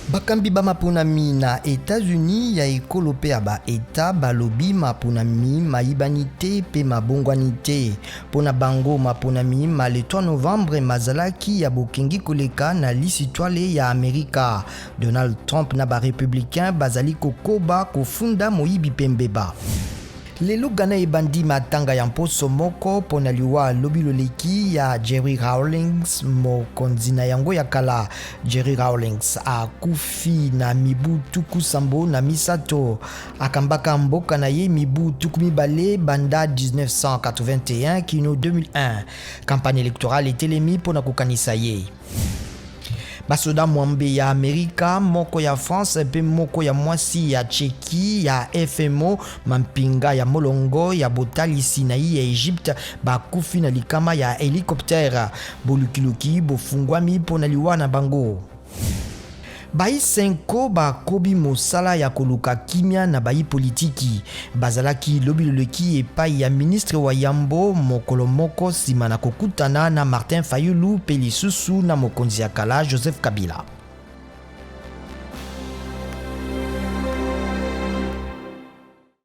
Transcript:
Bakambi ba maponami na États-Unis ya ekolo pe ba eta balobi maponami mayibanite pe mabongwanite pona bango maponami ma le 3 novembre mazalaki ya bokengi koleka na lisitwale ya Amerika. Donald Trump na ba républicain bazali kokoba kofunda moyibi pembeba. Lelo Ghana ebandi matanga ya mposo moko pona liwa lobi loleki ya Jerry Rawlings mokonzi na yango ya kala. Jerry Rawlings akufi na mibu tuku sambo na misato. Akambaka mboka na ye mibu tuku mibale banda 1981 kino 2001. Campagne électorale etelemi pona kokanisa ye. Basoda mwambe ya Amerika, moko ya France pe moko ya mwasi ya Tcheki ya FMO mampinga ya molongo ya botalisi na ya Egypte bakufi na likama ya helicoptère bolukiluki bofungwami pona liwa na bango. Bai senko bakobi mosala ya koluka kimia na bai politiki bazalaki lobi loleki epai ya ministre wa yambo mokolo moko sima na kokutana na Martin Fayulu pe lisusu na mokonzi ya kala Joseph Kabila.